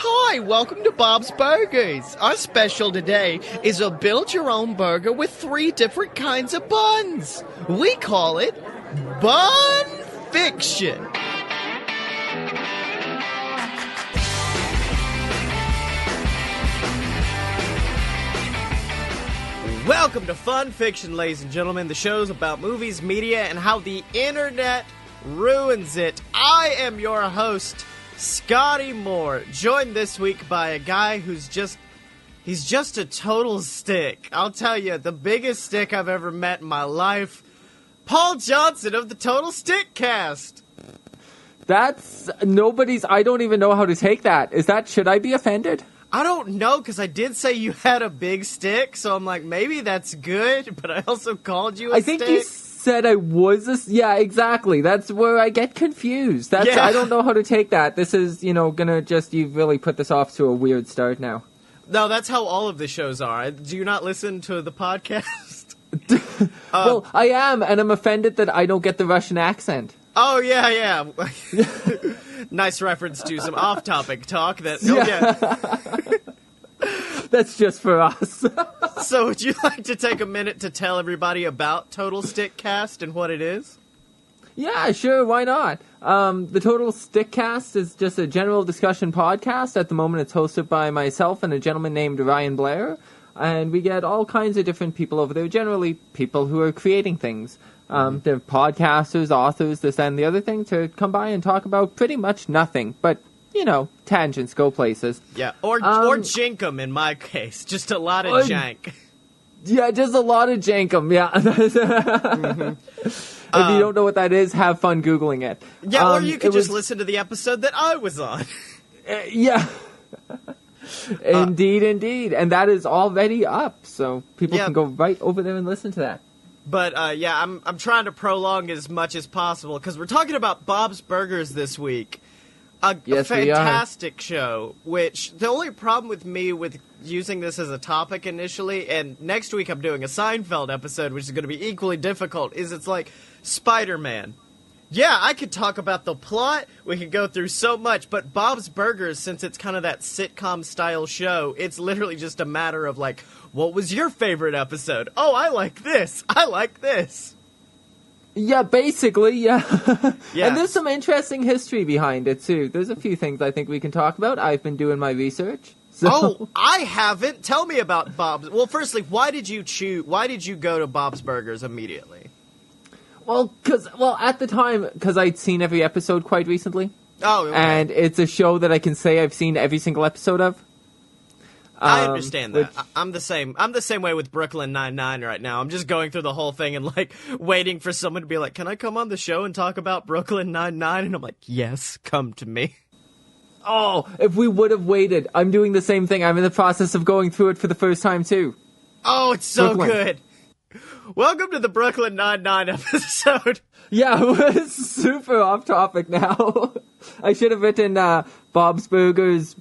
Hi, welcome to Bob's Burgers. Our special today is a build-your-own burger with 3 different kinds of buns. We call it Bun Fiction. Welcome to Fun Fiction, ladies and gentlemen. The show's about movies, media, and how the internet ruins it. I am your host, Scottye Moore, joined this week by a guy who's he's just a total stick. I'll tell you, the biggest stick I've ever met in my life. Paul Johnson of the Total Stickcast. That's I don't even know how to take that. Should I be offended? I don't know, because I did say you had a big stick, so I'm like, maybe that's good, but I also called you a stick. I think you said I was yeah, exactly. That's where I get confused. I don't know how to take that. This is, you've really put this off to a weird start now. No, that's how all of the shows are. Do you not listen to the podcast? Well, I am, and I'm offended that I don't get the Russian accent. Oh, yeah. Nice reference to some off-topic talk. That's just for us. So would you like to take a minute to tell everybody about Total Stickcast and what it is? Yeah, sure, why not? The Total Stickcast is just a general discussion podcast. At the moment, it's hosted by myself and a gentleman named Ryan Blair. And we get all kinds of different people over there, generally people who are creating things. They're podcasters, authors, this and the other thing, to come by and talk about pretty much nothing. But, tangents go places. Yeah, or jankum in my case. Just a lot of jank. Yeah, just a lot of jankum, yeah. If you don't know what that is, have fun Googling it. Yeah, or you could just listen to the episode that I was on. Yeah. Indeed. And that is already up, so people can go right over there and listen to that. But, I'm trying to prolong as much as possible, because we're talking about Bob's Burgers this week. A fantastic show, which the only problem with me with using this as a topic initially, and next week I'm doing a Seinfeld episode, which is going to be equally difficult, is it's like Spider-Man. Yeah, I could talk about the plot, we could go through so much, but Bob's Burgers, since it's kind of that sitcom-style show, it's literally just a matter of, like, what was your favorite episode? Oh, I like this. I like this. Yeah, basically, yeah. Yeah. And there's some interesting history behind it, too. There's a few things I think we can talk about. I've been doing my research. So. Oh, I haven't. Tell me about Bob's. Well, firstly, why did you go to Bob's Burgers immediately? Well, at the time, because I'd seen every episode quite recently. Oh, okay. And it's a show that I can say I've seen every single episode of. I understand that. I'm the same. I'm the same way with Brooklyn Nine-Nine right now. I'm just going through the whole thing and, like, waiting for someone to be like, can I come on the show and talk about Brooklyn Nine-Nine? And I'm like, yes, come to me. Oh, if we would have waited. I'm doing the same thing. I'm in the process of going through it for the first time, too. Oh, it's so good. Welcome to the Brooklyn Nine-Nine episode. Yeah, we're super off topic now. I should have written Bob's Burgers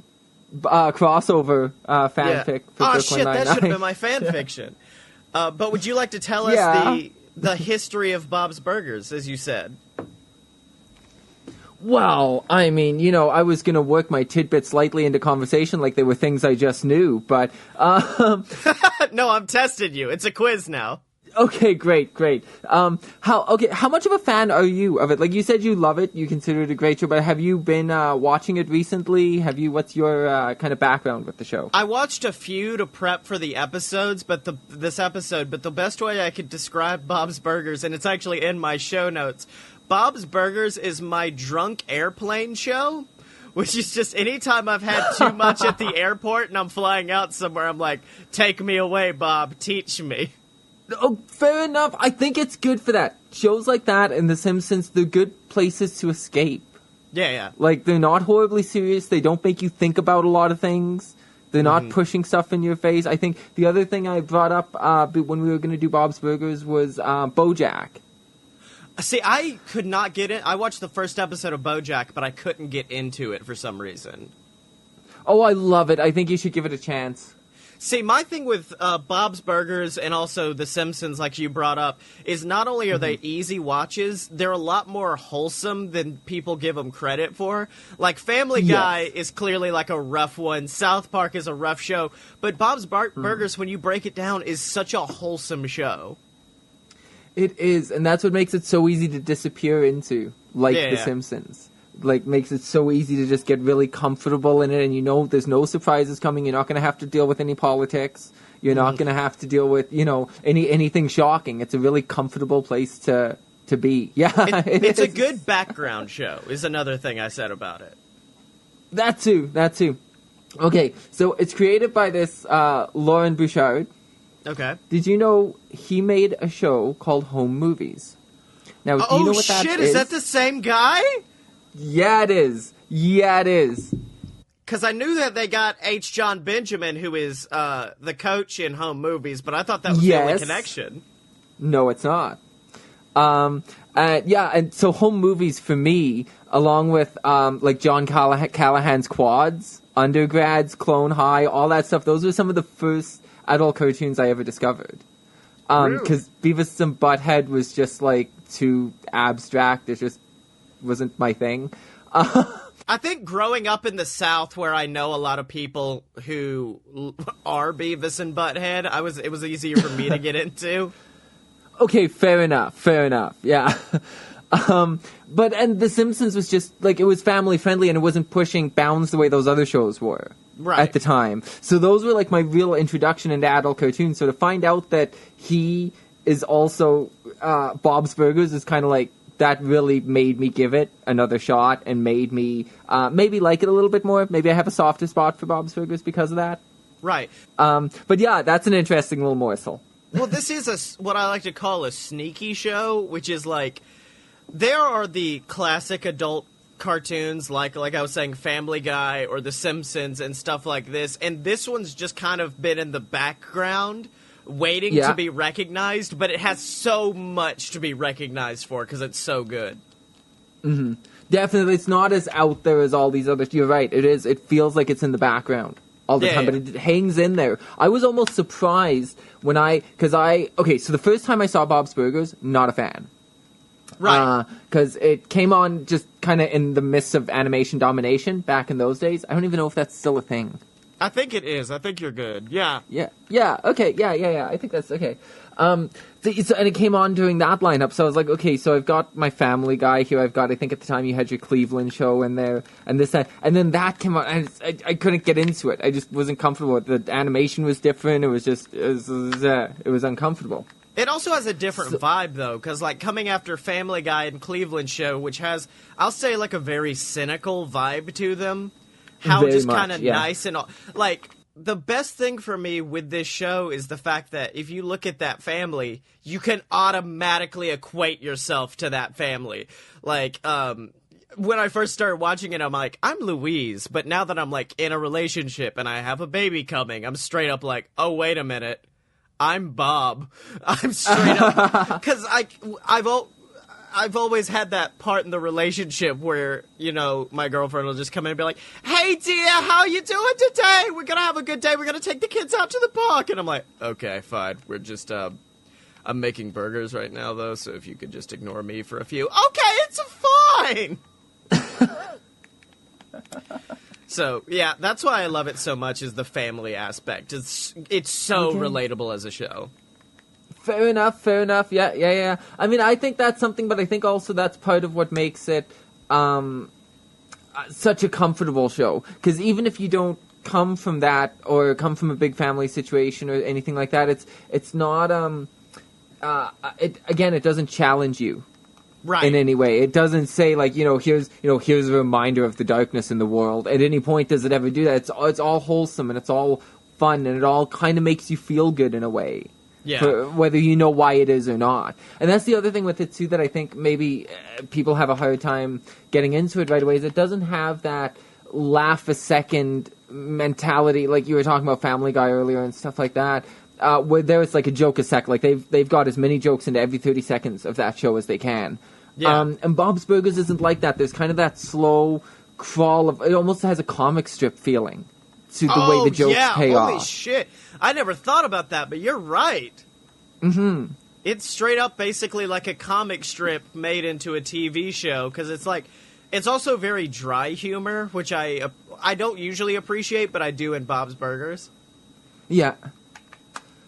crossover fanfic for Brooklyn shit, Nine-Nine. that should have been my fanfiction. But would you like to tell us the history of Bob's Burgers, as you said? Well, I mean, I was going to work my tidbits lightly into conversation like they were things I just knew, but... No, I'm testing you. It's a quiz now. Okay, great. How much of a fan are you of it? Like, you said you love it, you consider it a great show, but have you been watching it recently? What's your kind of background with the show? I watched a few to prep for the episodes, but the best way I could describe Bob's Burgers, and it's actually in my show notes, Bob's Burgers is my drunk airplane show, which is just anytime I've had too much at the airport and I'm flying out somewhere, I'm like, take me away, Bob, teach me. Oh, fair enough. I think it's good for that. Shows like that and The Simpsons, they're good places to escape. Yeah. Like, they're not horribly serious. They don't make you think about a lot of things. They're not pushing stuff in your face. I think the other thing I brought up when we were going to do Bob's Burgers was BoJack. See, I could not get it. I watched the first episode of BoJack, but I couldn't get into it for some reason. Oh, I love it. I think you should give it a chance. See, my thing with Bob's Burgers and also The Simpsons, like you brought up, is not only are they easy watches, they're a lot more wholesome than people give them credit for. Like, Family Guy is clearly like a rough one. South Park is a rough show. But Bob's Burgers, when you break it down, is such a wholesome show. It is, and that's what makes it so easy to disappear into, like The Simpsons. Like, makes it so easy to just get really comfortable in it, and you know there's no surprises coming. You're not going to have to deal with any politics. You're not going to have to deal with, anything shocking. It's a really comfortable place to be. Yeah, it's a good background show, is another thing I said about it. That too. Okay, so it's created by this Lauren Bouchard. Okay. Did you know he made a show called Home Movies? Now, do you know what that is? Oh, shit, is that the same guy? Yeah, it is. Because I knew that they got H. John Benjamin, who is the coach in Home Movies, but I thought that was the only connection. No, it's not. And so Home Movies, for me, along with like John Callahan's Quads, Undergrads, Clone High, all that stuff, those were some of the first adult cartoons I ever discovered. Because Beavis and Butthead was just, like, too abstract. It just wasn't my thing. I think growing up in the South, where I know a lot of people who are Beavis and Butthead, it was easier for me to get into. Okay, fair enough, yeah. And The Simpsons was just, like, it was family friendly and it wasn't pushing bounds the way those other shows were. Right. At the time. So those were, like, my real introduction into adult cartoons. So to find out that he is also Bob's Burgers is kind of like, that really made me give it another shot and made me maybe like it a little bit more. Maybe I have a softer spot for Bob's Burgers because of that. Right. But yeah, that's an interesting little morsel. Well, this is what I like to call a sneaky show, which is like, there are the classic adult cartoons, like I was saying, Family Guy or The Simpsons and stuff like this, and this one's just kind of been in the background, waiting to be recognized, but it has so much to be recognized for because it's so good. Mm-hmm. Definitely, it's not as out there as all these others. You're right, it is. It feels like it's in the background all the time, but it hangs in there. I was almost surprised when so the first time I saw Bob's Burgers, not a fan. Right. Because it came on just kind of in the midst of animation domination back in those days. I don't even know if that's still a thing. I think it is. I think you're good. Yeah. Yeah. Okay. Yeah. I think that's okay. And it came on during that lineup, so I was like, okay, so I've got my Family Guy here. I've got, I think at the time you had your Cleveland show in there, and this, and then that came on, and I couldn't get into it. I just wasn't comfortable with it. The animation was different. It was uncomfortable. It also has a different vibe, though, because, like, coming after Family Guy and Cleveland show, which has, I'll say, like, a very cynical vibe to them. How very just kind of nice and all. Like, the best thing for me with this show is the fact that if you look at that family, you can automatically equate yourself to that family. Like, when I first started watching it, I'm like, I'm Louise. But now that I'm, like, in a relationship and I have a baby coming, I'm straight up like, oh, wait a minute. I'm Bob. I'm straight up, because I've always had that part in the relationship where, my girlfriend will just come in and be like, hey dear, how you doing today? We're gonna have a good day. We're gonna take the kids out to the park. And I'm like, okay, fine. We're just, I'm making burgers right now though, so if you could just ignore me for a few. Okay, it's fine. So, yeah, that's why I love it so much, is the family aspect. It's so relatable as a show. Fair enough. Yeah. I mean, I think that's something, but I think also that's part of what makes it such a comfortable show. Because even if you don't come from that or come from a big family situation or anything like that, it's not, it doesn't challenge you. Right. In any way. It doesn't say, like, here's a reminder of the darkness in the world. At any point does it ever do that. It's all wholesome and it's all fun and it all kind of makes you feel good in a way. Yeah. Whether you know why it is or not. And that's the other thing with it, too, that I think maybe people have a hard time getting into it right away, is it doesn't have that laugh a second mentality, like you were talking about Family Guy earlier and stuff like that. Where there's like a joke a sec, like they've got as many jokes into every 30 seconds of that show as they can. Yeah. And Bob's Burgers isn't like that. There's kind of that slow crawl of, it almost has a comic strip feeling to the way the jokes pay off. Holy shit. I never thought about that, but you're right. Mm-hmm. It's straight up basically like a comic strip made into a TV show, because it's like, it's also very dry humor, which I don't usually appreciate, but I do in Bob's Burgers. Yeah.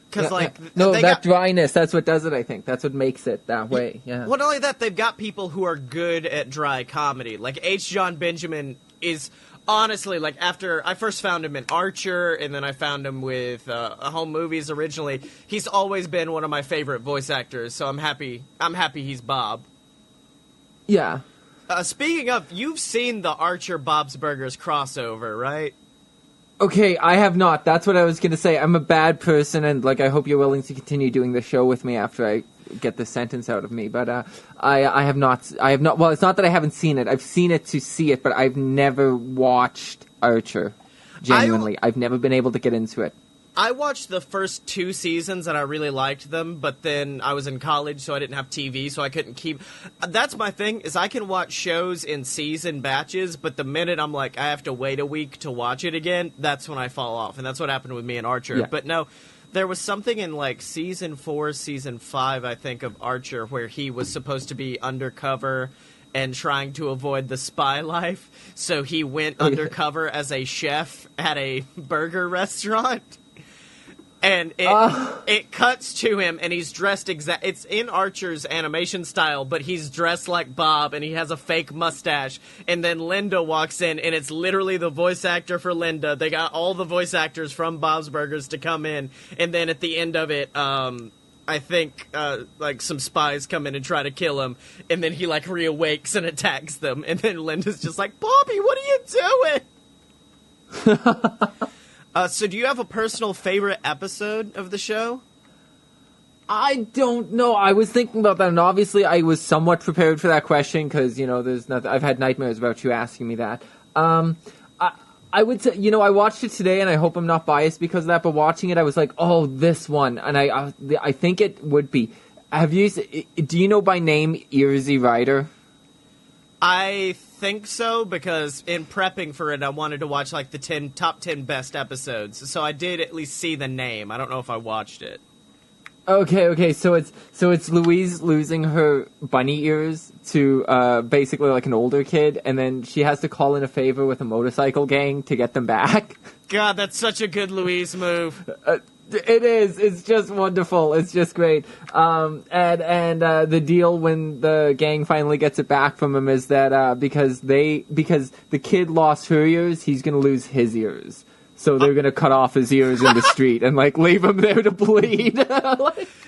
Because, that dryness, that's what does it, I think. That's what makes it that way, yeah. Well, not only that, they've got people who are good at dry comedy. Like, H. John Benjamin is, honestly, like, after I first found him in Archer, and then I found him with Home Movies originally, he's always been one of my favorite voice actors, so I'm happy he's Bob. Yeah. Speaking of, you've seen the Archer Bob's Burgers crossover, right? Okay, I have not. That's what I was going to say. I'm a bad person, and I hope you're willing to continue doing the show with me after I get this sentence out of me. But I have not. Well, it's not that I haven't seen it. I've seen it to see it, but I've never watched Archer. Genuinely, I've never been able to get into it. I watched the first 2 seasons and I really liked them, but then I was in college, so I didn't have TV, so I couldn't keep... That's my thing, is I can watch shows in season batches, but the minute I'm like, I have to wait a week to watch it again, that's when I fall off, and that's what happened with me in Archer. Yeah. But no, there was something in season 4, season 5, I think, of Archer, where he was supposed to be undercover and trying to avoid the spy life, so he went undercover as a chef at a burger restaurant. And it cuts to him, and he's dressed it's in Archer's animation style, but he's dressed like Bob, and he has a fake mustache. And then Linda walks in, and it's literally the voice actor for Linda. They got all the voice actors from Bob's Burgers to come in. And then at the end of it, I think, some spies come in and try to kill him. And then he, reawakes and attacks them. And then Linda's just like, Bobby, what are you doing? So do you have a personal favorite episode of the show? I don't know. I was thinking about that, and obviously I was somewhat prepared for that question because, there's nothing. I've had nightmares about you asking me that. I would say, I watched it today, and I hope I'm not biased because of that, but watching it, I was like, oh, this one, and I think it would be. Do you know by name Earsy Rider? I think so, because in prepping for it, I wanted to watch the top 10 best episodes. So I did at least see the name. I don't know if I watched it. Okay. So it's Louise losing her bunny ears to basically an older kid, and then she has to call in a favor with a motorcycle gang to get them back. God, that's such a good Louise move. It is. It's just wonderful. It's just great. And the deal when the gang finally gets it back from him is that because the kid lost her ears, he's gonna lose his ears. So they're gonna cut off his ears in the street and leave him there to bleed.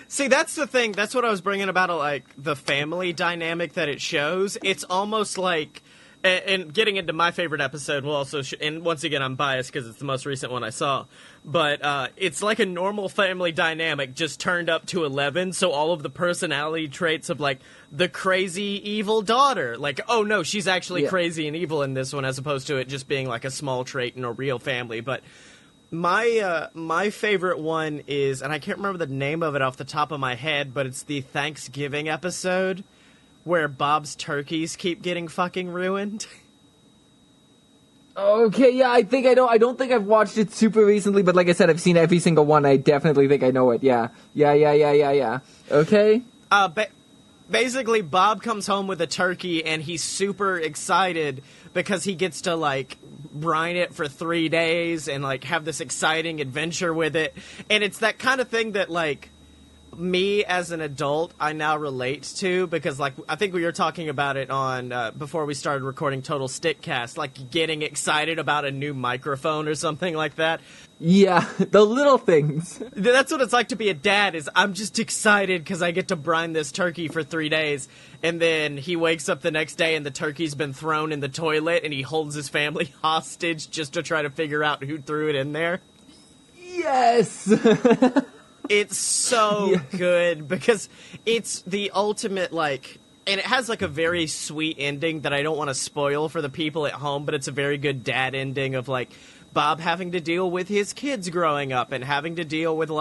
See, that's the thing. That's what I was bringing about the family dynamic that it shows. It's almost like. And getting into my favorite episode will also... and once again, I'm biased because it's the most recent one I saw. But it's like a normal family dynamic just turned up to 11. So all of the personality traits of, the crazy evil daughter. Oh, no, she's actually crazy and evil in this one, as opposed to it just being, a small trait in a real family. But my favorite one is... and I can't remember the name of it off the top of my head, but it's the Thanksgiving episode, where Bob's turkeys keep getting fucking ruined. Okay, yeah, I don't think I've watched it super recently, but like I said, I've seen every single one. I definitely think I know it. Yeah. Okay. Basically, Bob comes home with a turkey, and he's super excited because he gets to, brine it for 3 days and, have this exciting adventure with it. And it's that kind of thing that, me as an adult, I now relate to, because I think we were talking about it on before we started recording Total Stickcast, getting excited about a new microphone or something like that. Yeah, the little things. That's what it's like to be a dad, is I'm just excited because I get to brine this turkey for 3 days, and then he wakes up the next day and the turkey's been thrown in the toilet, and he holds his family hostage just to try to figure out who threw it in there. Yes! It's so good because it's the ultimate, and it has, a very sweet ending that I don't want to spoil for the people at home, but it's a very good dad ending of, Bob having to deal with his kids growing up and having to deal with,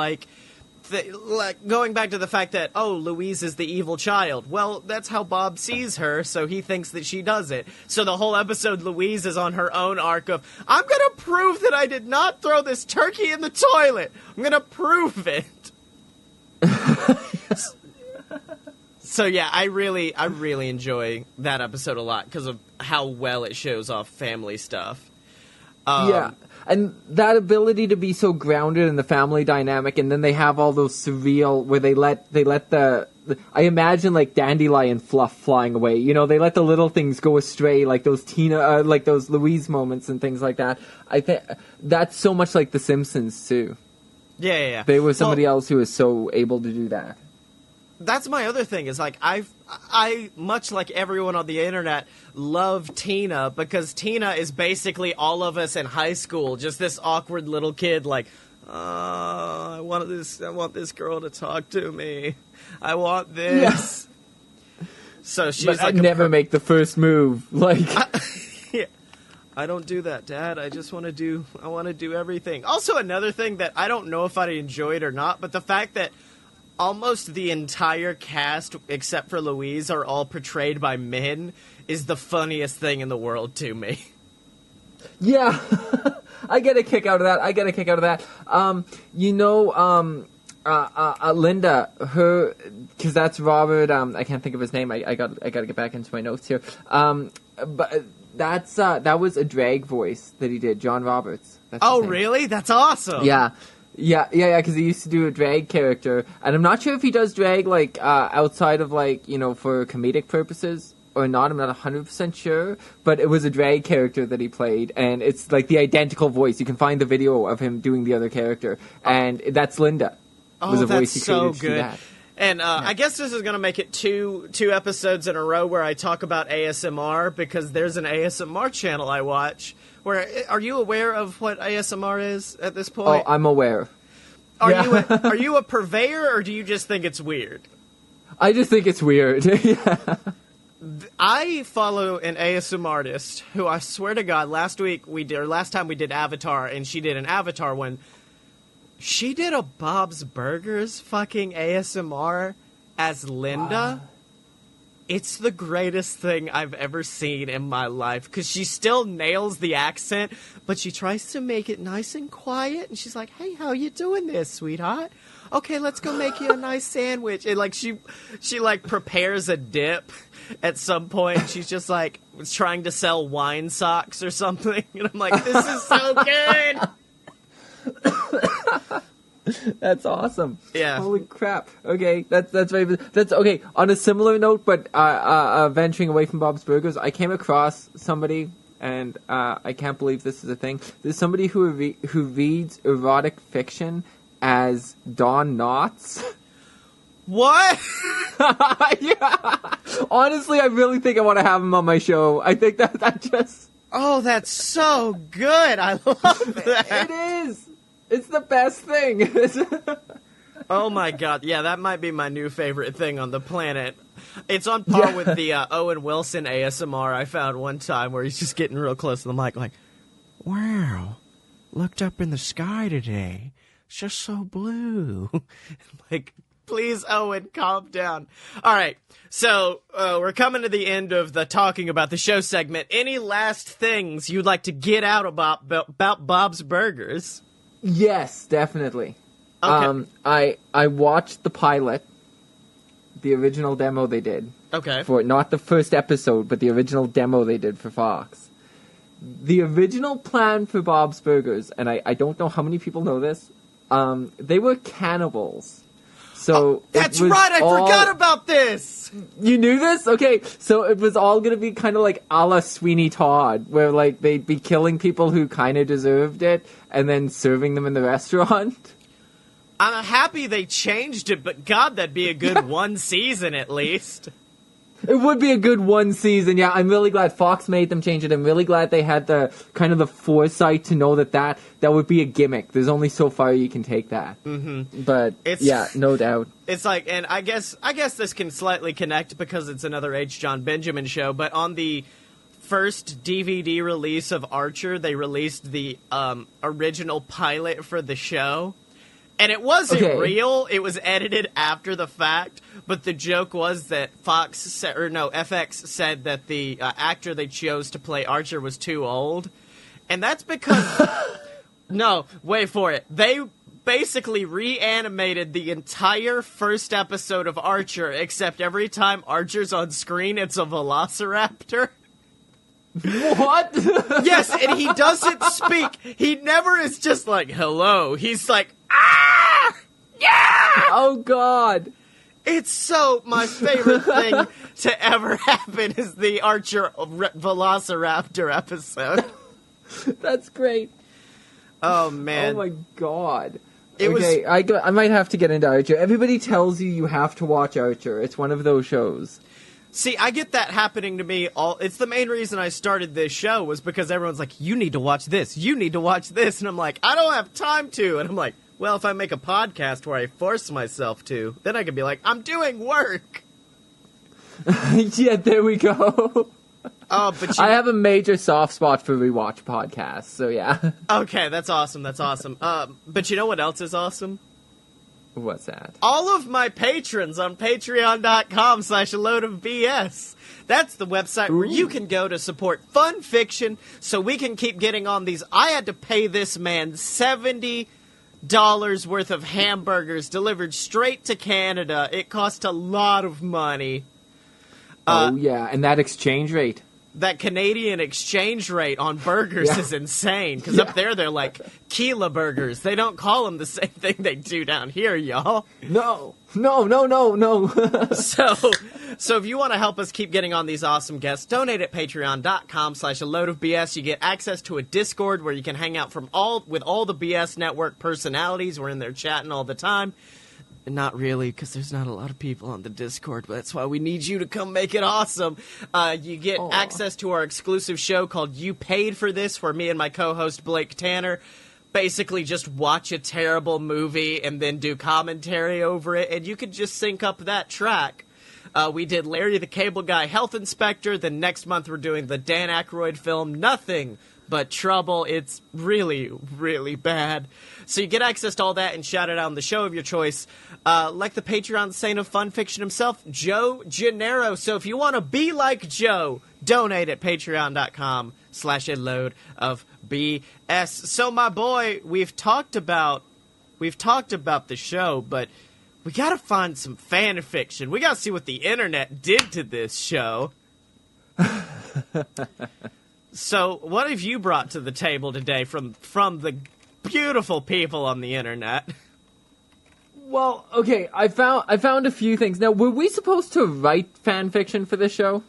going back to the fact that, oh, Louise is the evil child. Well, that's how Bob sees her, so he thinks that she does it. So the whole episode, Louise is on her own arc of, I'm gonna prove that I did not throw this turkey in the toilet. I'm gonna prove it. So yeah, I really enjoy that episode a lot because of how well it shows off family stuff. Yeah. And that ability to be so grounded in the family dynamic, and then they have all those surreal where they let the I imagine like dandelion fluff flying away. You know, they let the little things go astray, like those like those Louise moments and things like that. I think that's so much like The Simpsons too. Yeah. They were somebody else who was so able to do that. That's my other thing, is like I much like everyone on the internet love Tina, because Tina is basically all of us in high school, just this awkward little kid like, I want this girl to talk to me. I want this. Yeah. So she's but like, I never make the first move. Like, yeah. I don't do that, Dad. I want to do everything. Also, another thing that I don't know if I enjoyed or not, but the fact that almost the entire cast, except for Louise, are all portrayed by men is the funniest thing in the world to me. Yeah. I get a kick out of that. Linda, because that's Robert, I can't think of his name. I got to get back into my notes here. But that was a drag voice that he did, John Roberts. Oh, really? That's awesome. Yeah. Yeah, because he used to do a drag character, and I'm not sure if he does drag, like, outside of, like, you know, for comedic purposes or not. I'm not 100% sure, but it was a drag character that he played, and it's, like, the identical voice. You can find the video of him doing the other character, and that's Linda. Oh, that's so good. And I guess this is going to make it two episodes in a row where I talk about ASMR, because there's an ASMR channel I watch. Are you aware of what ASMR is at this point? Oh, I'm aware. Are you a purveyor, or do you just think it's weird? I just think it's weird. Yeah. I follow an ASMR artist who, I swear to God, last time we did Avatar, and she did an Avatar one. She did a Bob's Burgers fucking ASMR as Linda. Wow. It's the greatest thing I've ever seen in my life, because she still nails the accent, but she tries to make it nice and quiet, and she's like, hey, how you doing there, sweetheart? Okay, let's go make you a nice sandwich. And like she like prepares a dip at some point. She's just like trying to sell wine socks or something, and I'm like, this is so good. That's awesome. Yeah. Holy crap. Okay, that's okay. On a similar note, but venturing away from Bob's Burgers, I came across somebody, and I can't believe this is a thing. There's somebody who reads erotic fiction as Don Knotts. What? Yeah. Honestly, I really think I want to have him on my show. I think that just... Oh, that's so good. I love that. It is. It's the best thing. Oh my God. Yeah, that might be my new favorite thing on the planet. It's on par with the Owen Wilson ASMR I found one time, where he's just getting real close to the mic like, wow, looked up in the sky today. It's just so blue. Like, please, Owen, calm down. All right, so we're coming to the end of the talking about the show segment. Any last things you'd like to get out about Bob's Burgers? Yes, definitely. Okay. I watched the pilot, the original demo they did. Okay. For not the first episode, but the original demo they did for Fox. The original plan for Bob's Burgers, and I don't know how many people know this, they were cannibals. So that's right, I forgot about this! You knew this? Okay, so it was all gonna be kind of like a la Sweeney Todd, where like they'd be killing people who kind of deserved it, and then serving them in the restaurant. I'm happy they changed it, but God, that'd be a good one season at least. It would be a good one season, yeah. I'm really glad Fox made them change it. I'm really glad they had the kind of the foresight to know that would be a gimmick. There's only so far you can take that. Mm-hmm. But yeah, no doubt. It's like, and I guess this can slightly connect because it's another H. John Benjamin show. But on the first DVD release of Archer, they released the original pilot for the show. And it wasn't real. It was edited after the fact. But the joke was that FX said that the actor they chose to play Archer was too old. And that's because... No, wait for it. They basically reanimated the entire first episode of Archer, except every time Archer's on screen, it's a velociraptor. What? Yes, and he doesn't speak. He never is just like, hello. He's like, ah! Yeah! Oh, God. It's so my favorite thing to ever happen is the Archer velociraptor episode. That's great. Oh, man. Oh, my God. I might have to get into Archer. Everybody tells you have to watch Archer. It's one of those shows. See, I get that happening to me it's the main reason I started this show was because everyone's like, you need to watch this, you need to watch this, and I'm like, I don't have time to, and I'm like, well, if I make a podcast where I force myself to, then I can be like, I'm doing work. Yeah, there we go. Oh, but I have a major soft spot for rewatch podcasts, so yeah. Okay, that's awesome, that's awesome. But you know what else is awesome? What's that? All of my patrons on patreon.com/a-load-of-BS. That's the website where you can go to support fun fiction so we can keep getting on these. I had to pay this man $70 worth of hamburgers delivered straight to Canada. It cost a lot of money. Oh, yeah, and that exchange rate. That Canadian exchange rate on burgers is insane, because up there they're like Keela burgers. They don't call them the same thing they do down here, y'all. No. So if you want to help us keep getting on these awesome guests, donate at patreon.com/a-load-of-BS. You get access to a Discord where you can hang out with all the BS Network personalities. We're in there chatting all the time. Not really, because there's not a lot of people on the Discord, but that's why we need you to come make it awesome. You get access to our exclusive show called You Paid for This, where me and my co-host Blake Tanner basically just watch a terrible movie and then do commentary over it, and you can just sync up that track. We did Larry the Cable Guy Health Inspector. Then next month we're doing the Dan Aykroyd film Nothing But Trouble. It's really, really bad. So you get access to all that and shout it out on the show of your choice. Like the Patreon saint of fun fiction himself, Joe Gennaro. So if you want to be like Joe, donate at patreon.com/a-load-of-BS. So my boy, we've talked about the show, but we got to find some fan fiction. We got to see what the internet did to this show. So, what have you brought to the table today from the beautiful people on the internet? Well, okay, I found a few things. Now, were we supposed to write fan fiction for this show?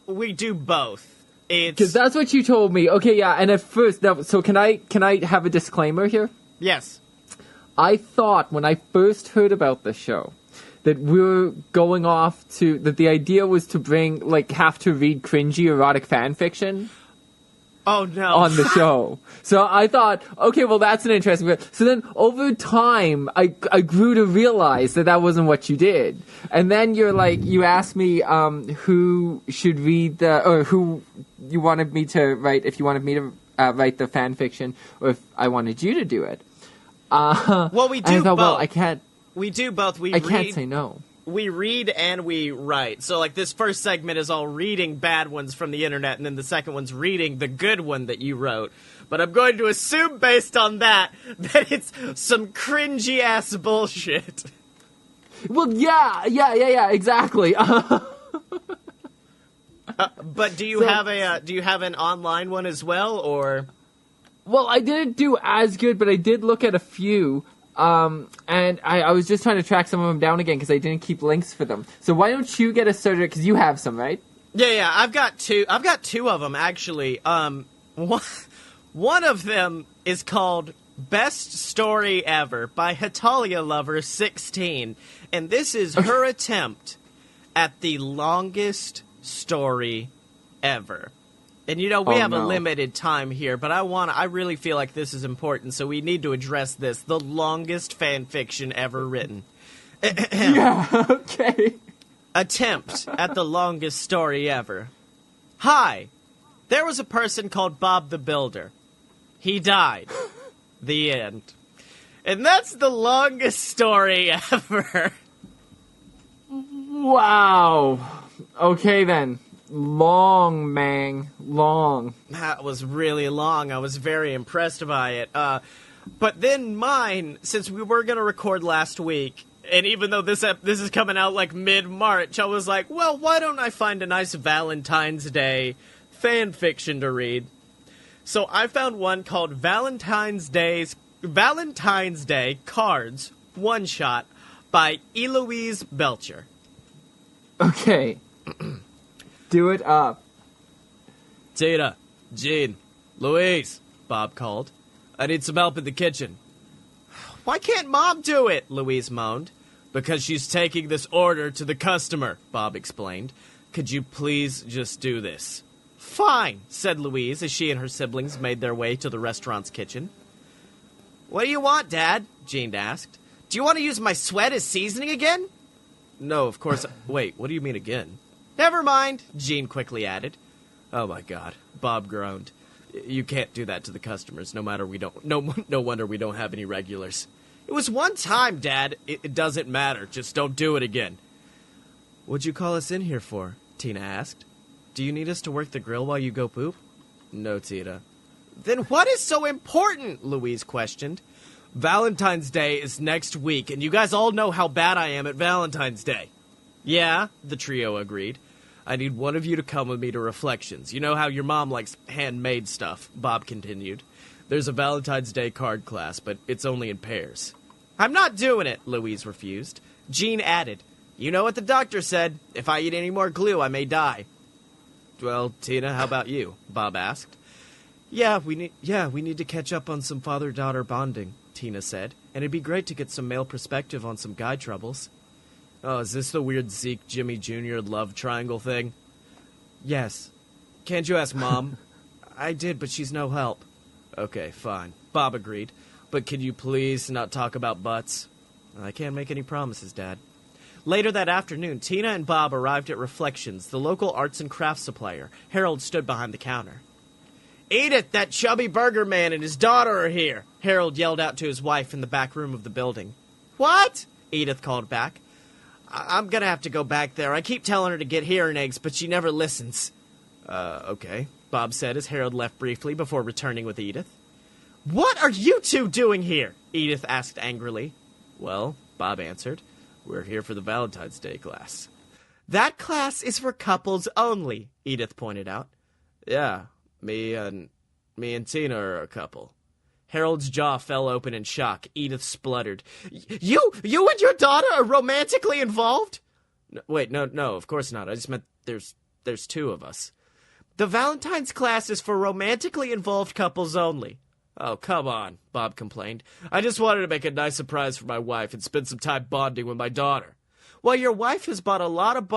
We do both. Because that's what you told me. Okay, yeah, and at first, so can I have a disclaimer here? Yes. I thought when I first heard about the show that we were going off to, that the idea was to have to read cringy erotic fan fiction. Oh, no. On the show. So I thought, okay, well, that's an interesting... So then, over time, I grew to realize that wasn't what you did. And then you asked me who should read or who you wanted me to write, if you wanted me to write the fan fiction, or if I wanted you to do it. Well, we do both. Well, I can't... We do both. I can't say no. We read and we write. So, this first segment is all reading bad ones from the internet, and then the second one's reading the good one that you wrote. But I'm going to assume, based on that it's some cringy-ass bullshit. Well, yeah, exactly. But do you have an online one as well, or? Well, I didn't do as good, but I did look at a few. And I was just trying to track some of them down again because I didn't keep links for them. So why don't you get us started? Because you have some, right? Yeah. I've got two of them actually. One of them is called "Best Story Ever" by Hatalia Lover 16, and this is her attempt at the longest story ever. And, we have a limited time here, but I really feel like this is important, so we need to address this. The longest fan fiction ever written. Yeah, okay. Attempt at the longest story ever. Hi. There was a person called Bob the Builder. He died. The end. And that's the longest story ever. Wow. Okay, then. Long, Mang. Long. That was really long. I was very impressed by it. But then mine, since we were going to record last week, and even though this is coming out like mid-March, I was like, well, why don't I find a nice Valentine's Day fan fiction to read? So I found one called Valentine's Day Cards One Shot by Louise Belcher. Okay. Do it up. Tina, Jean, Louise, Bob called. I need some help in the kitchen. Why can't Mom do it? Louise moaned. Because she's taking this order to the customer, Bob explained. Could you please just do this? Fine, said Louise as she and her siblings made their way to the restaurant's kitchen. What do you want, Dad? Jean asked. Do you want to use my sweat as seasoning again? No, of course. Wait, what do you mean again? Never mind, Jean quickly added. Oh my God, Bob groaned. You can't do that to the customers, no wonder we don't have any regulars. It was one time, Dad. It doesn't matter. Just don't do it again. What'd you call us in here for? Tina asked. Do you need us to work the grill while you go poop? No, Tina. Then what is so important? Louise questioned. Valentine's Day is next week, and you guys all know how bad I am at Valentine's Day. Yeah, the trio agreed. I need one of you to come with me to Reflections. You know how your mom likes handmade stuff, Bob continued. There's a Valentine's Day card class, but it's only in pairs. I'm not doing it, Louise refused. Jean added, you know what the doctor said. If I eat any more glue, I may die. Well, Tina, how about you? Bob asked. Yeah, we need to catch up on some father-daughter bonding, Tina said, and it'd be great to get some male perspective on some guy troubles. Oh, is this the weird Zeke Jimmy Jr. love triangle thing? Yes. Can't you ask Mom? I did, but she's no help. Okay, fine. Bob agreed. But can you please not talk about butts? I can't make any promises, Dad. Later that afternoon, Tina and Bob arrived at Reflections, the local arts and crafts supplier. Harold stood behind the counter. Edith, that chubby burger man and his daughter are here, Harold yelled out to his wife in the back room of the building. What? Edith called back. I'm gonna have to go back there. I keep telling her to get hearing eggs, but she never listens. Okay, Bob said as Harold left briefly before returning with Edith. What are you two doing here? Edith asked angrily. Well, Bob answered, we're here for the Valentine's Day class. That class is for couples only, Edith pointed out. Yeah, me and Tina are a couple. Harold's jaw fell open in shock. Edith spluttered. You and your daughter are romantically involved? No, wait, no, of course not. I just meant there's two of us. The Valentine's class is for romantically involved couples only. Oh, come on, Bob complained. I just wanted to make a nice surprise for my wife and spend some time bonding with my daughter. Well, your wife has bought a lot of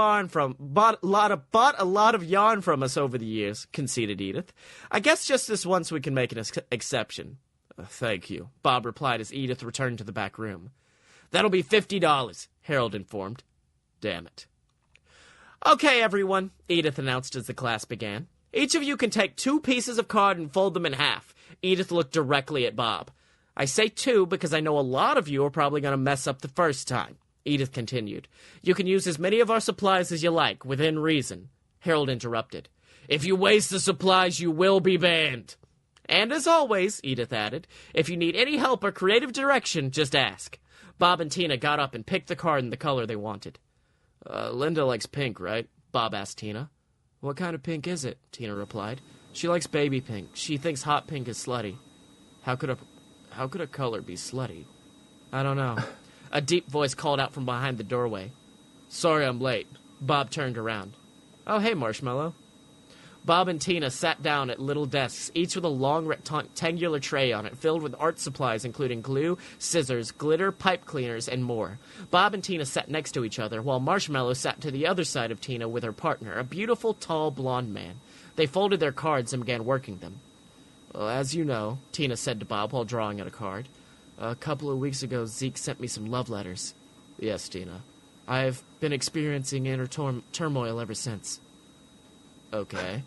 yarn from us over the years, conceded Edith. I guess just this once we can make an exception. Thank you, Bob replied as Edith returned to the back room. That'll be $50, Harold informed. Damn it. Okay, everyone, Edith announced as the class began. Each of you can take 2 pieces of card and fold them in half. Edith looked directly at Bob. I say 2 because I know a lot of you are probably going to mess up the first time. Edith continued. You can use as many of our supplies as you like, within reason. Harold interrupted. If you waste the supplies, you will be banned. And as always, Edith added, if you need any help or creative direction, just ask. Bob and Tina got up and picked the card in the color they wanted. Linda likes pink, right? Bob asked Tina. What kind of pink is it? Tina replied. She likes baby pink. She thinks hot pink is slutty. How could a color be slutty? I don't know. A deep voice called out from behind the doorway. Sorry I'm late. Bob turned around. Oh, hey, Marshmallow. Bob and Tina sat down at little desks, each with a long rectangular tray on it filled with art supplies including glue, scissors, glitter, pipe cleaners, and more. Bob and Tina sat next to each other, while Marshmallow sat to the other side of Tina with her partner, a beautiful, tall, blonde man. They folded their cards and began working them. Well, as you know, Tina said to Bob while drawing out a card, a couple of weeks ago Zeke sent me some love letters. Yes, Tina. I've been experiencing inner turmoil ever since. Okay.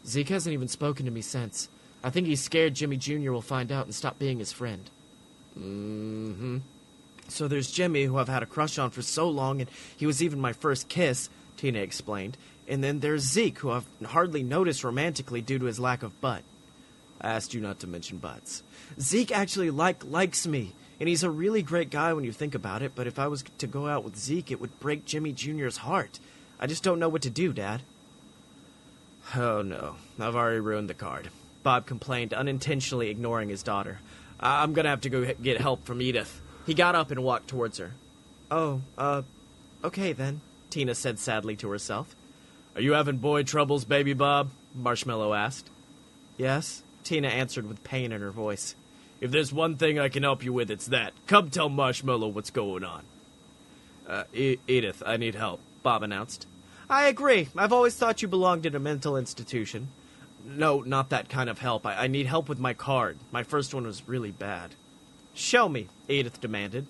Zeke hasn't even spoken to me since. I think he's scared Jimmy Jr. will find out and stop being his friend. Mm-hmm. So there's Jimmy, who I've had a crush on for so long, and he was even my first kiss, Tina explained. And then there's Zeke, who I've hardly noticed romantically due to his lack of butt. I asked you not to mention butts. Zeke actually likes me, and he's a really great guy when you think about it, but if I was to go out with Zeke, it would break Jimmy Jr.'s heart. I just don't know what to do, Dad. Oh no, I've already ruined the card, Bob complained, unintentionally ignoring his daughter. I'm gonna have to go get help from Edith. He got up and walked towards her. Oh, okay then, Tina said sadly to herself. Are you having boy troubles, baby Bob? Marshmallow asked. Yes, Tina answered with pain in her voice. If there's one thing I can help you with, it's that. Come tell Marshmallow what's going on. Edith, I need help, Bob announced. I agree. I've always thought you belonged in a mental institution. No, not that kind of help. I need help with my card. My first one was really bad. Show me, Edith demanded.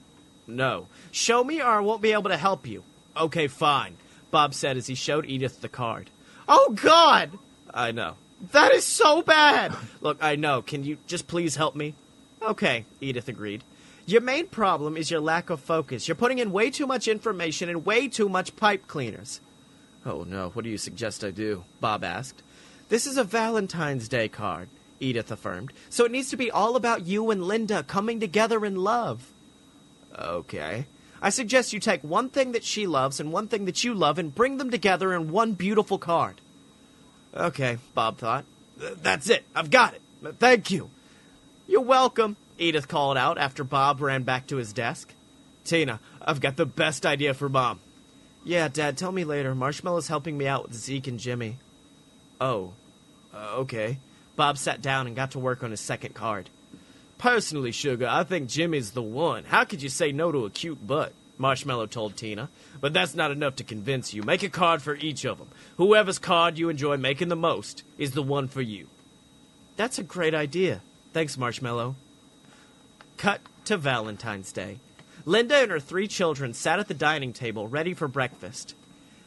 No. Show me or I won't be able to help you. Okay, fine, Bob said as he showed Edith the card. Oh, God! I know. That is so bad! Look, I know. Can you just please help me? Okay, Edith agreed. Your main problem is your lack of focus. You're putting in way too much information and way too much pipe cleaners. Oh, no. What do you suggest I do? Bob asked. This is a Valentine's Day card, Edith affirmed, so it needs to be all about you and Linda coming together in love. Okay. I suggest you take one thing that she loves and one thing that you love and bring them together in one beautiful card. Okay, Bob thought. That's it. I've got it. Thank you. You're welcome, Edith called out after Bob ran back to his desk. Tina, I've got the best idea for Mom. Yeah, Dad, tell me later. Marshmallow's helping me out with Zeke and Jimmy. Oh, okay. Bob sat down and got to work on his second card. Personally, Sugar, I think Jimmy's the one. How could you say no to a cute butt? Marshmallow told Tina. But that's not enough to convince you. Make a card for each of them. Whoever's card you enjoy making the most is the one for you. That's a great idea. Thanks, Marshmallow. Cut to Valentine's Day. Linda and her 3 children sat at the dining table, ready for breakfast.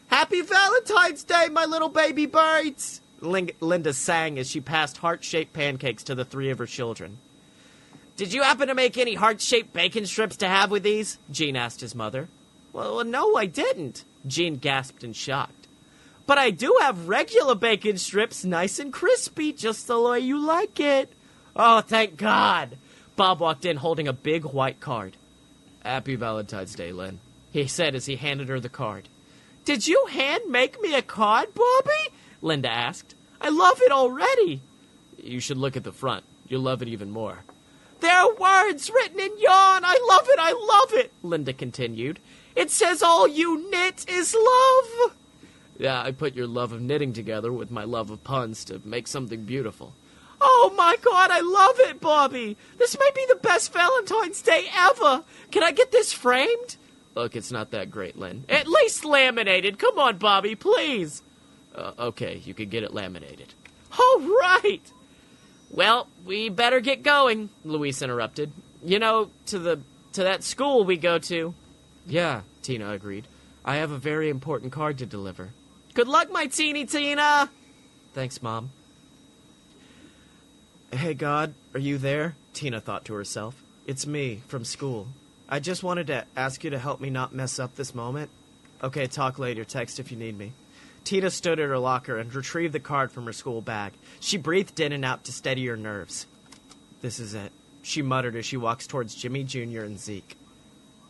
Happy Valentine's Day, my little baby birds! Linda sang as she passed heart-shaped pancakes to the 3 of her children. Did you happen to make any heart-shaped bacon strips to have with these? Gene asked his mother. Well, no, I didn't, Gene gasped in shock. But I do have regular bacon strips, nice and crispy, just the way you like it. Oh, thank God. Bob walked in holding a big white card. Happy Valentine's Day, Lynn, he said as he handed her the card. Did you hand make me a card, Bobby? Linda asked. I love it already. You should look at the front. You'll love it even more. There are words written in yarn. I love it, Linda continued. It says all you knit is love. Yeah, I put your love of knitting together with my love of puns to make something beautiful. Oh, my God, I love it, Bobby. This might be the best Valentine's Day ever. Can I get this framed? Look, it's not that great, Lynn. At least laminated. Come on, Bobby, please. Okay, you can get it laminated. All right. Well, we better get going, Louise interrupted. You know, to that school we go to. Yeah, Tina agreed. I have a very important card to deliver. Good luck, my teeny Tina. Thanks, Mom. Hey, God, are you there? Tina thought to herself. It's me, from school. I just wanted to ask you to help me not mess up this moment. Okay, talk later. Text if you need me. Tina stood at her locker and retrieved the card from her school bag. She breathed in and out to steady her nerves. This is it, she muttered as she walks towards Jimmy Jr. and Zeke.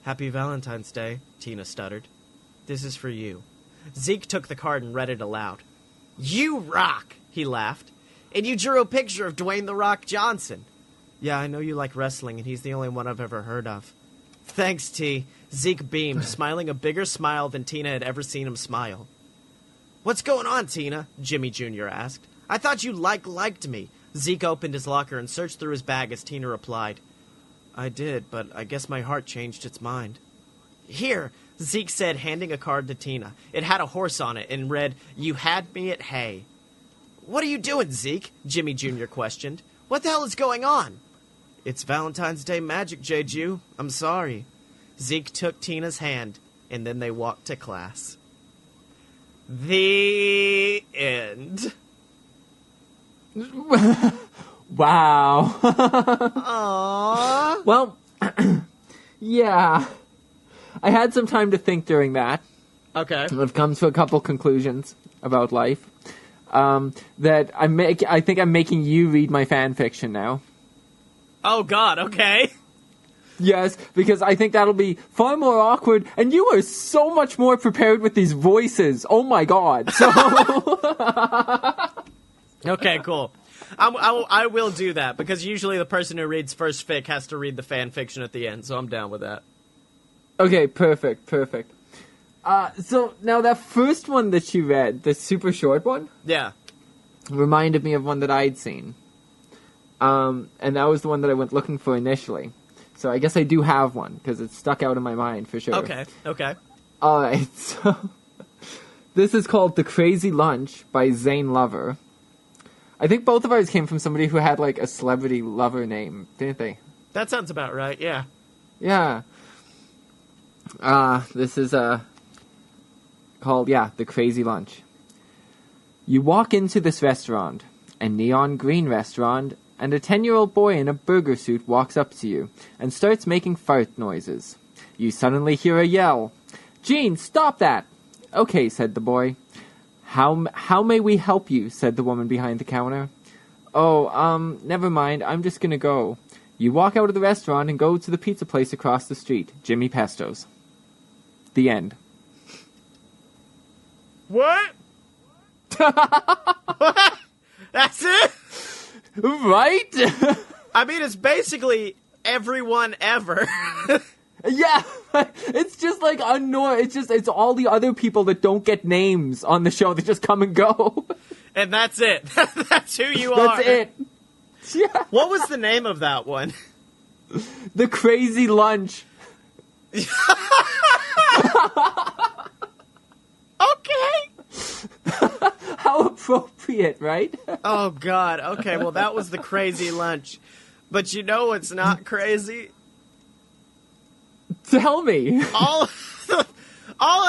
Happy Valentine's Day, Tina stuttered. This is for you. Zeke took the card and read it aloud. You rock, he laughed. And you drew a picture of Dwayne "The Rock" Johnson. Yeah, I know you like wrestling, and he's the only one I've ever heard of. Thanks, T. Zeke beamed, smiling a bigger smile than Tina had ever seen him smile. What's going on, Tina? Jimmy Jr. asked. I thought you liked me. Zeke opened his locker and searched through his bag as Tina replied. I did, but I guess my heart changed its mind. Here, Zeke said, handing a card to Tina. It had a horse on it and read, You had me at hay. What are you doing, Zeke? Jimmy Jr. questioned. What the hell is going on? It's Valentine's Day magic, Jeju. I'm sorry. Zeke took Tina's hand, and then they walked to class. The end. Wow. Aww. Well, Yeah. I had some time to think during that. Okay. I've come to a couple conclusions about life. That I think I'm making you read my fan fiction now. Oh, God, okay. Yes, because I think that'll be far more awkward, and you are so much more prepared with these voices. Oh my God. So Okay, cool. I will do that, because usually the person who reads first fic has to read the fan fiction at the end, so I'm down with that. Okay, perfect. So now that first one that you read, the super short one, Yeah. reminded me of one that I'd seen. And that was the one that I went looking for initially. So I guess I do have one, because it stuck out in my mind for sure. Okay. Alright, so this is called The Crazy Lunch by Zane Lover. I think both of ours came from somebody who had like a celebrity lover name, didn't they? That sounds about right, yeah. Yeah. This is called, The Crazy Lunch. You walk into this restaurant, a neon green restaurant, and a 10-year-old boy in a burger suit walks up to you and starts making fart noises. You suddenly hear a yell. "Gene, stop that!" "Okay," said the boy. How may we help you?" said the woman behind the counter. "Oh, never mind, I'm just gonna go." You walk out of the restaurant and go to the pizza place across the street, Jimmy Pesto's. The end. What? What? That's it? Right? I mean, it's basically everyone ever. Yeah, it's just like it's all the other people that don't get names on the show that just come and go. And that's it. That's who you are. That's it. Yeah. What was the name of that one? The Crazy Lunch. Okay. How appropriate, right? Oh, God. Okay, well, that was The Crazy Lunch. But you know what's not crazy? Tell me. All of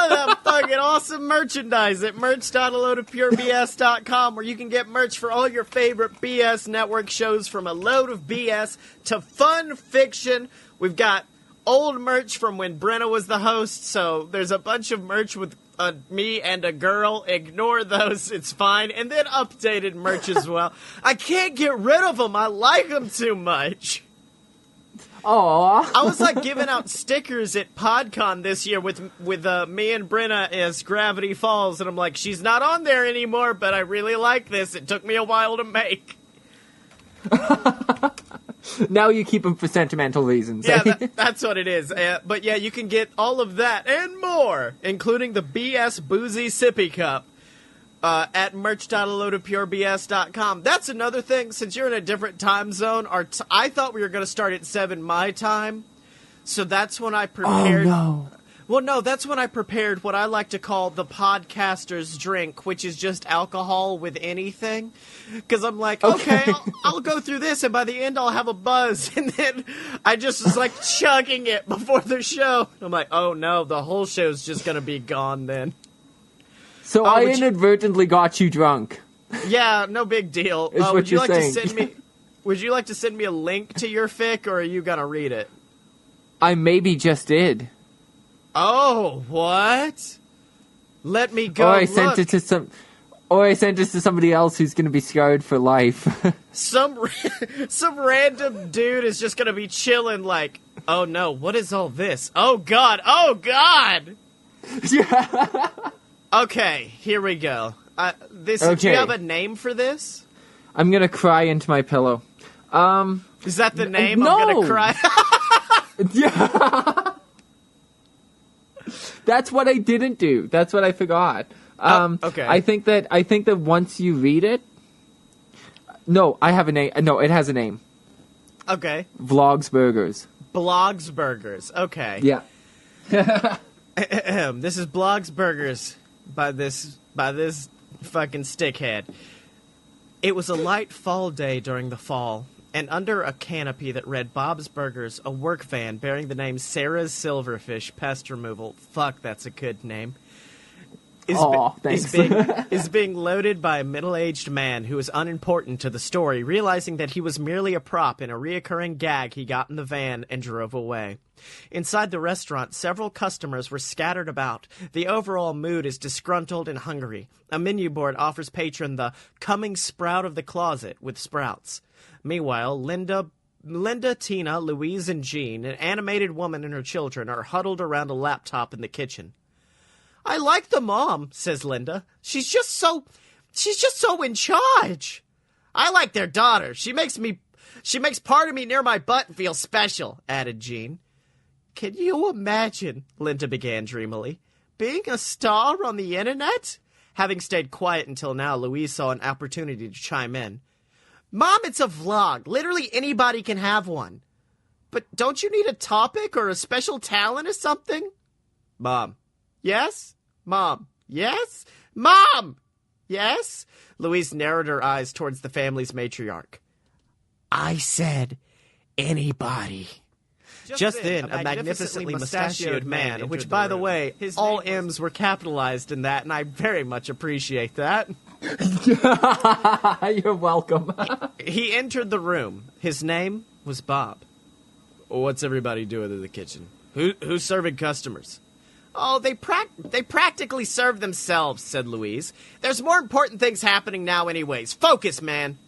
that fucking awesome merchandise at merch.aloadofpurebs.com, where you can get merch for all your favorite BS network shows, from A Load of BS to Fun Fiction. We've got old merch from when Brenna was the host, so there's a bunch of merch with me and a girl. Ignore those, it's fine. And then updated merch as well. I can't get rid of them. I like them too much. Aww. I was like giving out stickers at PodCon this year with me and Brenna as Gravity Falls, and I'm like, she's not on there anymore, but I really like this. It took me a while to make. Now you keep them for sentimental reasons. Yeah, that's what it is. But yeah, you can get all of that and more, including the BS Boozy Sippy Cup, at merch.aloadofpurebs.com. That's another thing. Since you're in a different time zone, I thought we were going to start at 7 my time, so that's when I prepared. Oh, no. Well, no, that's when I prepared what I like to call the podcaster's drink, which is just alcohol with anything. Because I'm like, okay, I'll go through this, and by the end I'll have a buzz. And then I just was like chugging it before the show. I'm like, oh no, the whole show's just going to be gone then. So I inadvertently got you drunk. Yeah, no big deal. Would you like to send me a link to your fic, or are you going to read it? I maybe just did. Oh, what? Let me go. Or I sent it to somebody else who's going to be scarred for life. Some random dude is just going to be chilling like, oh no, what is all this? Oh God. Yeah. Okay, here we go. Do you have a name for this? I'm going to cry into my pillow. Is that the name? No. I'm going to cry. Yeah. That's what I didn't do. That's what I forgot. Okay. I think that once you read it, no, I have a name. No, it has a name. Okay. Vlogs Burgers. Blogs Burgers. Okay. Yeah. This is Blogs Burgers by this fucking stickhead. It was a light fall day during the fall, and under a canopy that read Bob's Burgers, a work van bearing the name Sarah's Silverfish Pest Removal. Fuck, that's a good name. thanks. is being loaded by a middle-aged man who is unimportant to the story, realizing that he was merely a prop in a reoccurring gag he got in the van and drove away. Inside the restaurant, several customers were scattered about. The overall mood is disgruntled and hungry. A menu board offers patron the coming sprout of the closet with sprouts. Meanwhile, Linda, Tina, Louise, and Jean, an animated woman and her children, are huddled around a laptop in the kitchen. I like the mom, says Linda. She's just so in charge. I like their daughter. She makes part of me near my butt feel special, added Jean. Can you imagine, Linda began dreamily, being a star on the internet? Having stayed quiet until now, Louise saw an opportunity to chime in. Mom, it's a vlog. Literally anybody can have one. But don't you need a topic or a special talent or something? Mom. Yes? Mom. Yes? Mom! Yes? Louise narrowed her eyes towards the family's matriarch. I said anybody. Just then, a magnificently mustachioed man, which, by the way, all M's were capitalized in that, and I very much appreciate that. You're welcome. He entered the room. His name was Bob. What's everybody doing in the kitchen? Who's serving customers? Oh, they practically serve themselves, said Louise. There's more important things happening now anyways. Focus, man.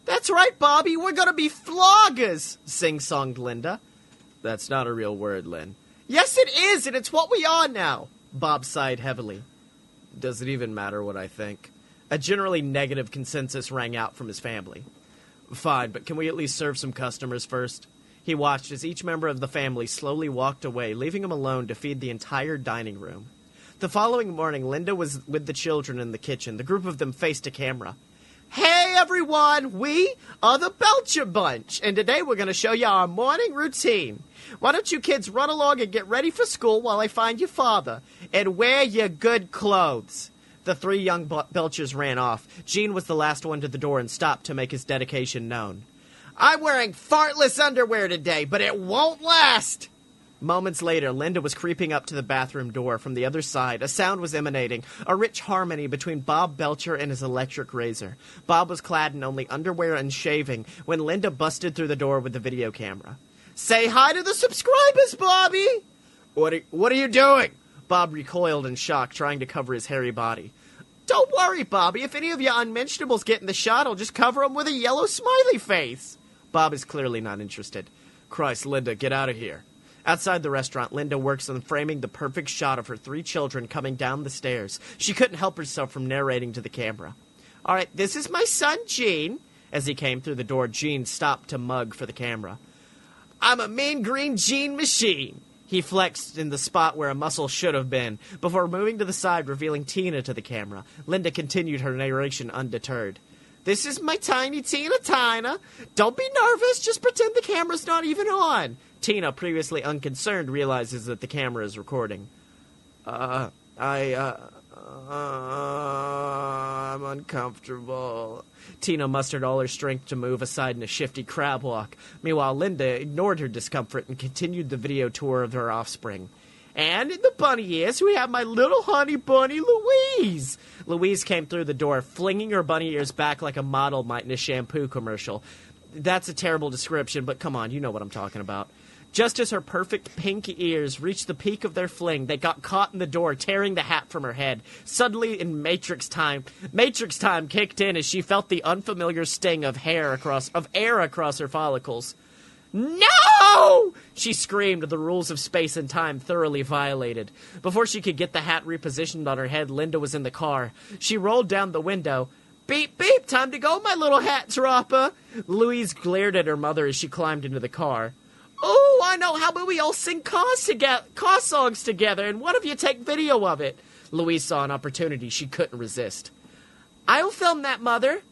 That's right, Bobby. We're gonna be floggers, sing-songed Linda. That's not a real word, Lynn. Yes, it is, and it's what we are now. Bob sighed heavily. Does it even matter what I think? A generally negative consensus rang out from his family. Fine, but can we at least serve some customers first? He watched as each member of the family slowly walked away, leaving him alone to feed the entire dining room. The following morning, Linda was with the children in the kitchen. The group of them faced a camera. Hey, everyone! We are the Belcher Bunch, and today we're going to show you our morning routine. Why don't you kids run along and get ready for school while I find your father, and wear your good clothes. The three young Belchers ran off. Jean was the last one to the door and stopped to make his dedication known. I'm wearing fartless underwear today, but it won't last! Moments later, Linda was creeping up to the bathroom door from the other side. A sound was emanating, a rich harmony between Bob Belcher and his electric razor. Bob was clad in only underwear and shaving when Linda busted through the door with the video camera. Say hi to the subscribers, Bobby! What are you doing? Bob recoiled in shock, trying to cover his hairy body. Don't worry, Bobby. If any of your unmentionables get in the shot, I'll just cover them with a yellow smiley face. Bob is clearly not interested. Christ, Linda, get out of here. Outside the restaurant, Linda works on framing the perfect shot of her three children coming down the stairs. She couldn't help herself from narrating to the camera. All right, this is my son, Gene. As he came through the door, Gene stopped to mug for the camera. I'm a mean green Gene machine. He flexed in the spot where a muscle should have been, before moving to the side, revealing Tina to the camera. Linda continued her narration undeterred. This is my tiny Tina. Don't be nervous, just pretend the camera's not even on. Tina, previously unconcerned, realizes that the camera is recording. I'm uncomfortable. Tina mustered all her strength to move aside in a shifty crab walk. Meanwhile, Linda ignored her discomfort and continued the video tour of her offspring. And in the bunny ears, we have my little honey bunny, Louise. Louise came through the door, flinging her bunny ears back like a model might in a shampoo commercial. That's a terrible description, but come on, you know what I'm talking about. Just as her perfect pink ears reached the peak of their fling, they got caught in the door, tearing the hat from her head. Suddenly, in Matrix time kicked in as she felt the unfamiliar sting of air across her follicles. No! She screamed, the rules of space and time thoroughly violated. Before she could get the hat repositioned on her head, Linda was in the car. She rolled down the window. Beep, beep, time to go, my little hat dropper. Louise glared at her mother as she climbed into the car. Oh, I know. How about we all sing car songs together, and one of you take video of it? Louise saw an opportunity she couldn't resist. I'll film that, Mother.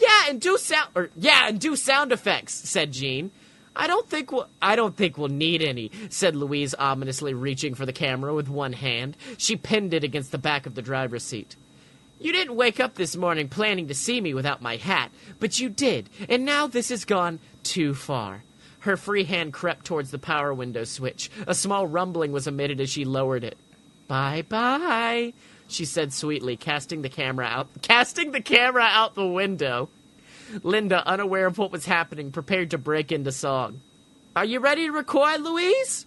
Yeah, and do sound effects, said Jean. I don't think we'll need any, said Louise, ominously reaching for the camera with one hand. She pinned it against the back of the driver's seat. You didn't wake up this morning planning to see me without my hat, but you did, and now this has gone too far. Her free hand crept towards the power window switch. A small rumbling was emitted as she lowered it. Bye-bye. she said sweetly, casting the camera out the window. Linda, unaware of what was happening, prepared to break into song. Are you ready to record, Louise?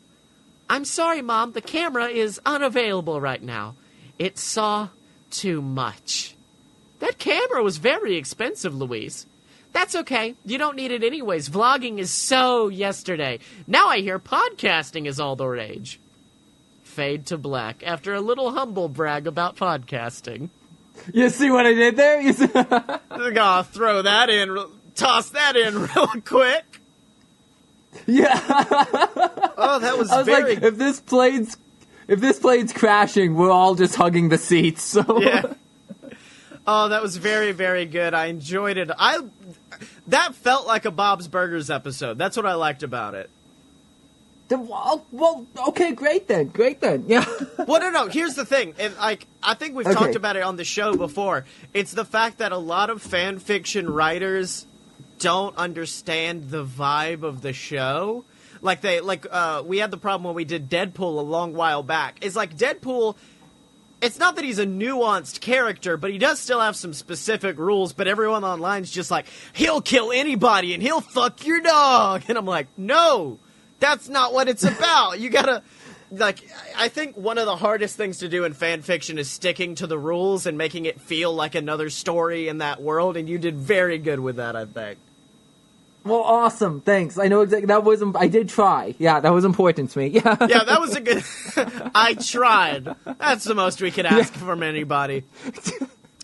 I'm sorry, Mom, the camera is unavailable right now. It saw too much. That camera was very expensive, Louise. That's okay. You don't need it anyways. Vlogging is so yesterday. Now I hear podcasting is all the rage. Fade to black after a little humble brag about podcasting. You see what I did there? I'm gonna throw that in, toss that in real quick. Yeah. Oh, that was I was very... like, if this plane's crashing, we're all just hugging the seats. So. Yeah. Oh, that was very, very good. I enjoyed it. That felt like a Bob's Burgers episode. That's what I liked about it. Well, okay, great then. Yeah. Well, no. Here's the thing, and I think we've talked about it on the show before. It's the fact that a lot of fan fiction writers don't understand the vibe of the show. We had the problem when we did Deadpool a long while back. It's like Deadpool. It's not that he's a nuanced character, but he does still have some specific rules, but everyone online's just like, he'll kill anybody and he'll fuck your dog. And I'm like, no, that's not what it's about. You gotta, I think one of the hardest things to do in fan fiction is sticking to the rules and making it feel like another story in that world, and you did very good with that, I think. Well, awesome. Thanks. I know exactly. I did try. Yeah, that was important to me. Yeah. Yeah, that was a good. I tried. That's the most we could ask from anybody.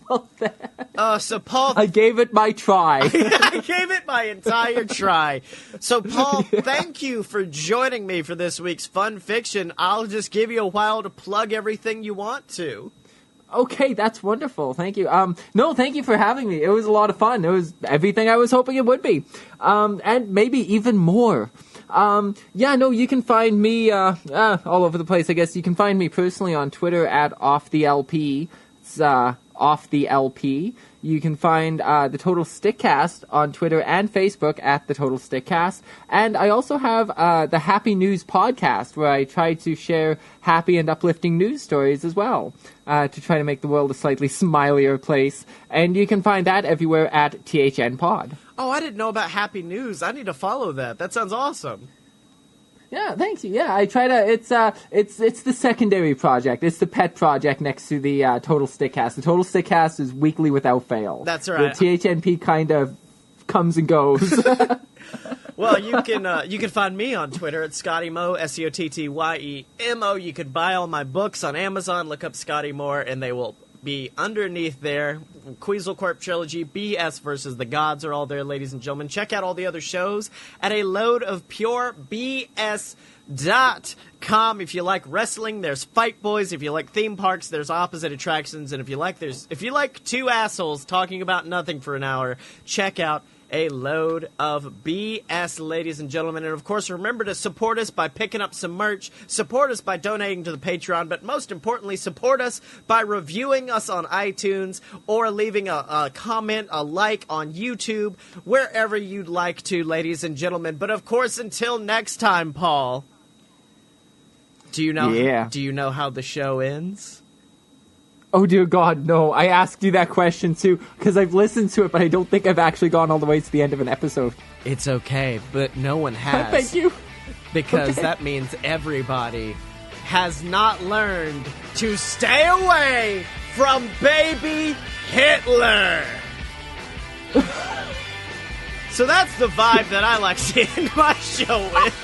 So Paul, I gave it my try. I gave it my entire try. So Paul, thank you for joining me for this week's Fun Fiction. I'll just give you a while to plug everything you want to. Okay, that's wonderful. Thank you. No, thank you for having me. It was a lot of fun. It was everything I was hoping it would be. And maybe even more. You can find me all over the place, I guess. You can find me personally on Twitter at OffTheLP. It's OffTheLP. You can find the Total Stickcast on Twitter and Facebook at the Total Stickcast. And I also have the Happy News podcast, where I try to share happy and uplifting news stories as well, to try to make the world a slightly smilier place. And you can find that everywhere at THN Pod. Oh, I didn't know about Happy News. I need to follow that. That sounds awesome. Yeah, thanks. Yeah, I try to. It's the secondary project. It's the pet project next to the Total Stickcast. The Total Stickcast is weekly without fail. That's right. The THNP kind of comes and goes. Well, you can find me on Twitter at ScottyMo, ScottyMo. You could buy all my books on Amazon. Look up Scottye Moore, and they will be underneath there. Queasel Corp Trilogy, BS versus the Gods are all there, ladies and gentlemen. Check out all the other shows at a load of pure BS.com. If you like wrestling, there's Fight Boys. If you like theme parks, there's Opposite Attractions. And if you like two assholes talking about nothing for an hour, check out a load of BS, ladies and gentlemen. And of course, remember to support us by picking up some merch, support us by donating to the Patreon, but most importantly, support us by reviewing us on iTunes or leaving a comment, a like on YouTube, wherever you'd like to, ladies and gentlemen. But of course, until next time, Paul, do you know how the show ends? Oh, dear God, no. I asked you that question, too, because I've listened to it, but I don't think I've actually gone all the way to the end of an episode. It's okay, but no one has. Thank you. Because that means everybody has not learned to stay away from baby Hitler. So that's the vibe that I like to end my show with.